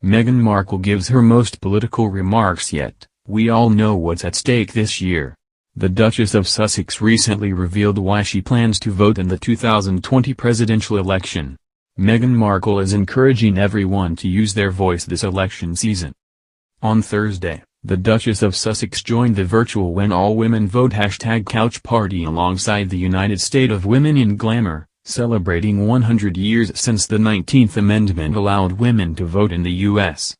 Meghan Markle gives her most political remarks yet. We all know what's at stake this year. The Duchess of Sussex recently revealed why she plans to vote in the 2020 presidential election. Meghan Markle is encouraging everyone to use their voice this election season. On Thursday, the Duchess of Sussex joined the virtual When All Women Vote #couch party alongside the United States of Women in Glamour, celebrating 100 years since the 19th Amendment allowed women to vote in the U.S.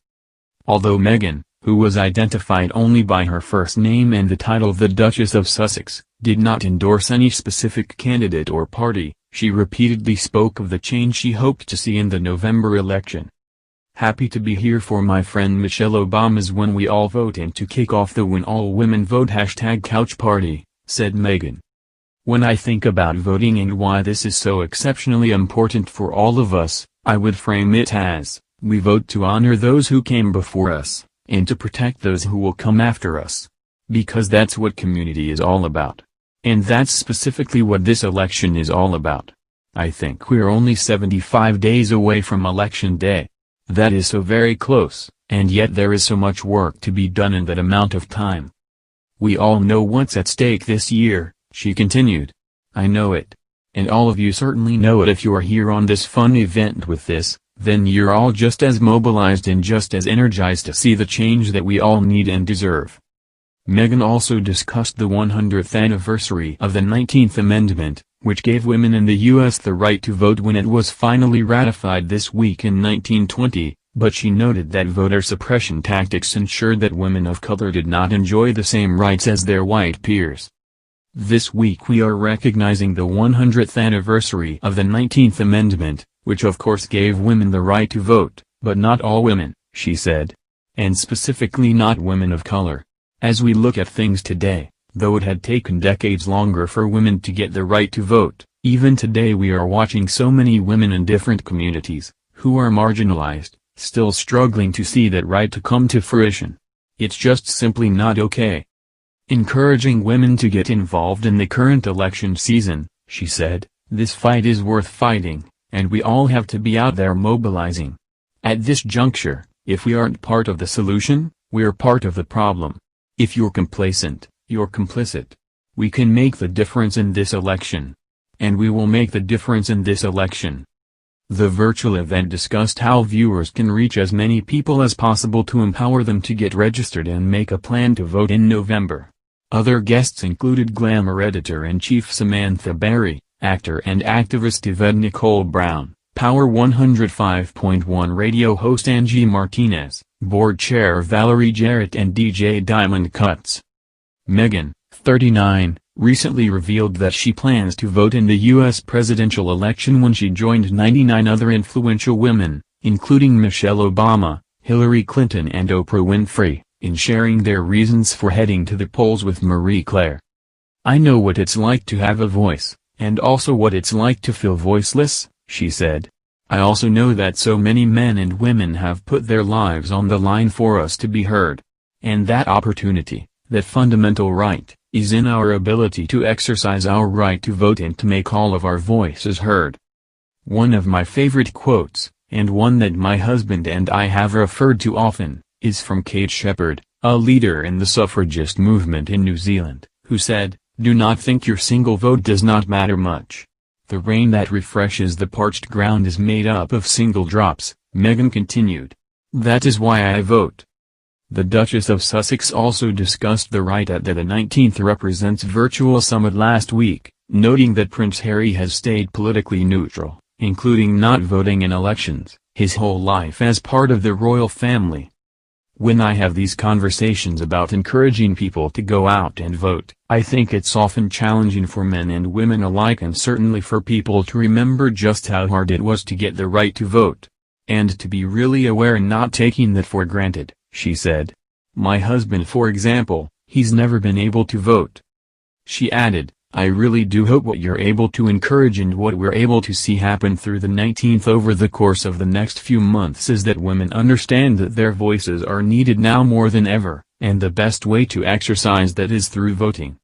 Although Meghan, who was identified only by her first name and the title of the Duchess of Sussex, did not endorse any specific candidate or party, she repeatedly spoke of the change she hoped to see in the November election. "Happy to be here for my friend Michelle Obama's When We All Vote and to kick off the When All Women Vote #couch party," said Meghan. "When I think about voting and why this is so exceptionally important for all of us, I would frame it as, we vote to honor those who came before us, and to protect those who will come after us. Because that's what community is all about. And that's specifically what this election is all about. I think we're only 75 days away from Election Day. That is so very close, and yet there is so much work to be done in that amount of time. We all know what's at stake this year," she continued. "I know it. And all of you certainly know it. If you're here on this fun event with this, then you're all just as mobilized and just as energized to see the change that we all need and deserve." Meghan also discussed the 100th anniversary of the 19th Amendment, which gave women in the U.S. the right to vote when it was finally ratified this week in 1920, but she noted that voter suppression tactics ensured that women of color did not enjoy the same rights as their white peers. "This week we are recognizing the 100th anniversary of the 19th Amendment, which of course gave women the right to vote, but not all women," she said. "And specifically not women of color. As we look at things today, though it had taken decades longer for women to get the right to vote, even today we are watching so many women in different communities, who are marginalized, still struggling to see that right to come to fruition. It's just simply not okay." Encouraging women to get involved in the current election season, she said, "This fight is worth fighting, and we all have to be out there mobilizing. At this juncture, if we aren't part of the solution, we're part of the problem. If you're complacent, you're complicit. We can make the difference in this election. And we will make the difference in this election." The virtual event discussed how viewers can reach as many people as possible to empower them to get registered and make a plan to vote in November. Other guests included Glamour editor-in-chief Samantha Berry, actor and activist Yvette Nicole Brown, Power 105.1 radio host Angie Martinez, board chair Valerie Jarrett and DJ Diamond Cuts. Meghan, 39, recently revealed that she plans to vote in the U.S. presidential election when she joined 99 other influential women, including Michelle Obama, Hillary Clinton and Oprah Winfrey, in sharing their reasons for heading to the polls with Marie Claire. "I know what it's like to have a voice, and also what it's like to feel voiceless," she said. "I also know that so many men and women have put their lives on the line for us to be heard. And that opportunity, that fundamental right, is in our ability to exercise our right to vote and to make all of our voices heard." One of my favorite quotes, and one that my husband and I have referred to often, is from Kate Shepherd, a leader in the suffragist movement in New Zealand, who said, "Do not think your single vote does not matter much. The rain that refreshes the parched ground is made up of single drops," Meghan continued. "That is why I vote." The Duchess of Sussex also discussed the right at the 19th Represents virtual summit last week, noting that Prince Harry has stayed politically neutral, including not voting in elections, his whole life as part of the royal family. "When I have these conversations about encouraging people to go out and vote, I think it's often challenging for men and women alike and certainly for people to remember just how hard it was to get the right to vote. And to be really aware and not taking that for granted," she said. "My husband for example, he's never been able to vote." She added, "I really do hope what you're able to encourage and what we're able to see happen through the 19th over the course of the next few months is that women understand that their voices are needed now more than ever, and the best way to exercise that is through voting."